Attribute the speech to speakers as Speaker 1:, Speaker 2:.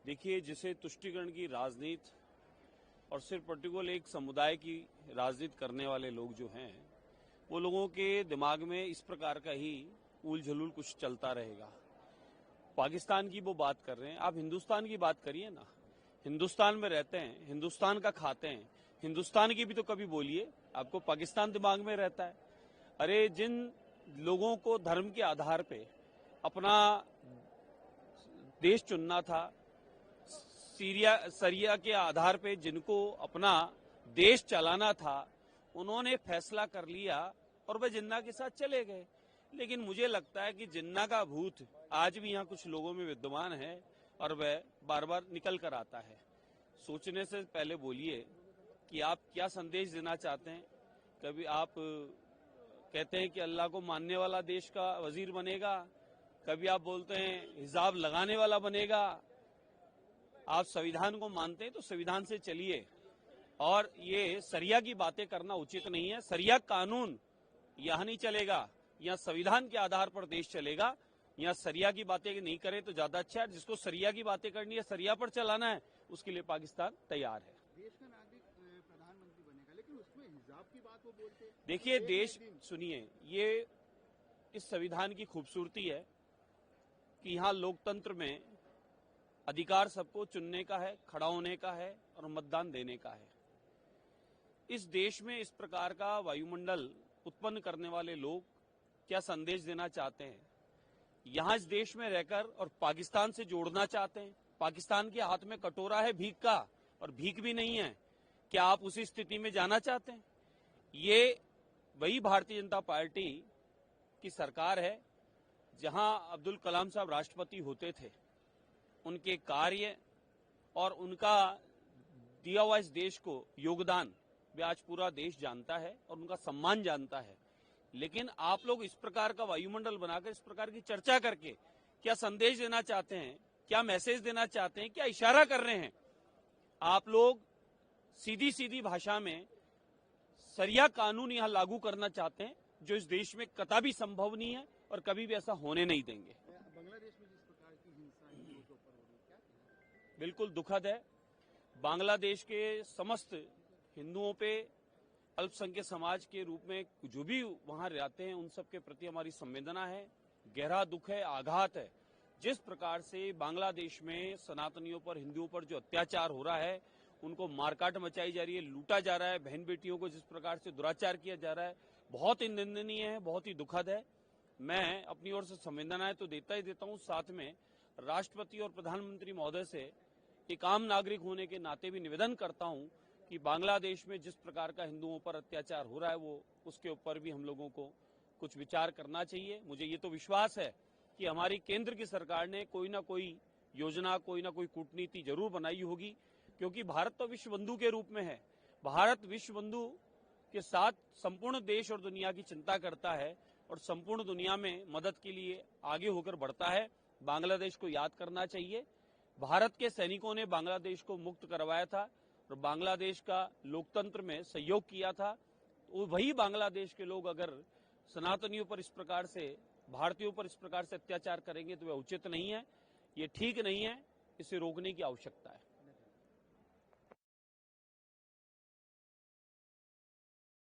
Speaker 1: देखिए, जिसे तुष्टीकरण की राजनीति और सिर्फ पर्टिकुलर एक समुदाय की राजनीति करने वाले लोग जो हैं, वो लोगों के दिमाग में इस प्रकार का ही ऊल झलूल कुछ चलता रहेगा। पाकिस्तान की वो बात कर रहे हैं, आप हिंदुस्तान की बात करिए ना। हिंदुस्तान में रहते हैं, हिंदुस्तान का खाते हैं, हिंदुस्तान की भी तो कभी बोलिए। आपको पाकिस्तान दिमाग में रहता है। अरे, जिन लोगों को धर्म के आधार पे अपना देश चुनना था, सरिया के आधार पे जिनको अपना देश चलाना था, उन्होंने फैसला कर लिया और वह जिन्ना के साथ चले गए। लेकिन मुझे लगता है कि जिन्ना का भूत आज भी यहाँ कुछ लोगों में विद्यमान है और वह बार बार निकल कर आता है। सोचने से पहले बोलिए कि आप क्या संदेश देना चाहते हैं। कभी आप कहते हैं कि अल्लाह को मानने वाला देश का वजीर बनेगा, कभी आप बोलते हैं हिजाब लगाने वाला बनेगा। आप संविधान को मानते हैं तो संविधान से चलिए, और ये सरिया की बातें करना उचित नहीं है। सरिया कानून यहाँ नहीं चलेगा, यहाँ संविधान के आधार पर देश चलेगा। यहाँ सरिया की बातें नहीं करें तो ज्यादा अच्छा है। जिसको सरिया की बातें करनी है, सरिया पर चलाना है, उसके लिए पाकिस्तान तैयार है।
Speaker 2: देश का नागरिक प्रधानमंत्री बनेगा, लेकिन उसमें हिजाब की बात वो बोलते हैं।
Speaker 1: देखिए, देश सुनिए, ये इस संविधान की खूबसूरती है कि यहाँ लोकतंत्र में अधिकार सबको चुनने का है, खड़ा होने का है और मतदान देने का है। इस देश में इस प्रकार का वायुमंडल उत्पन्न करने वाले लोग क्या संदेश देना चाहते हैं? यहाँ इस देश में रहकर और पाकिस्तान से जोड़ना चाहते हैं। पाकिस्तान के हाथ में कटोरा है भीख का, और भीख भी नहीं है। क्या आप उसी स्थिति में जाना चाहते हैं? ये वही भारतीय जनता पार्टी की सरकार है जहां अब्दुल कलाम साहब राष्ट्रपति होते थे। उनके कार्य और उनका दिया हुआ इस देश को योगदान भी आज पूरा देश जानता है और उनका सम्मान जानता है। लेकिन आप लोग इस प्रकार का वायुमंडल बनाकर, इस प्रकार की चर्चा करके क्या संदेश देना चाहते हैं, क्या मैसेज देना चाहते हैं, क्या इशारा कर रहे हैं? आप लोग सीधी सीधी भाषा में सरिया कानून यहां लागू करना चाहते हैं, जो इस देश में कतई संभव नहीं है और कभी भी ऐसा होने नहीं देंगे।
Speaker 2: बांग्लादेश में जिस प्रकार की हिंसा हिंदुओं के ऊपर हो रही है, क्या
Speaker 1: बिल्कुल दुखद है। बांग्लादेश के समस्त हिंदुओं पे, अल्पसंख्यक समाज के रूप में जो भी वहां रहते हैं, उन सब के प्रति हमारी संवेदना है, गहरा दुख है, आघात है। जिस प्रकार से बांग्लादेश में सनातनियों पर, हिंदुओं पर जो अत्याचार हो रहा है, उनको मारकाट मचाई जा रही है, लूटा जा रहा है, बहन बेटियों को जिस प्रकार से दुराचार किया जा रहा है, बहुत ही निंदनीय है, बहुत ही दुखद है। मैं अपनी ओर से संवेदनाएं तो देता ही देता हूं, साथ में राष्ट्रपति और प्रधानमंत्री महोदय से एक आम नागरिक होने के नाते भी निवेदन करता हूं कि बांग्लादेश में जिस प्रकार का हिंदुओं पर अत्याचार हो रहा है, वो उसके ऊपर भी हम लोगों को कुछ विचार करना चाहिए। मुझे ये तो विश्वास है कि हमारी केंद्र की सरकार ने कोई ना कोई योजना, कोई ना कोई कूटनीति जरूर बनाई होगी, क्योंकि भारत तो विश्व बंधु के रूप में है। भारत विश्व बंधु के साथ संपूर्ण देश और दुनिया की चिंता करता है और संपूर्ण दुनिया में मदद के लिए आगे होकर बढ़ता है। बांग्लादेश को याद करना चाहिए। भारत के सैनिकों ने बांग्लादेश को मुक्त करवाया था और बांग्लादेश का लोकतंत्र में सहयोग किया था। तो वही बांग्लादेश के लोग अगर सनातनियों पर इस प्रकार से, भारतीयों पर इस प्रकार से अत्याचार करेंगे तो वह उचित नहीं है, ये ठीक नहीं है। इसे रोकने की आवश्यकता है।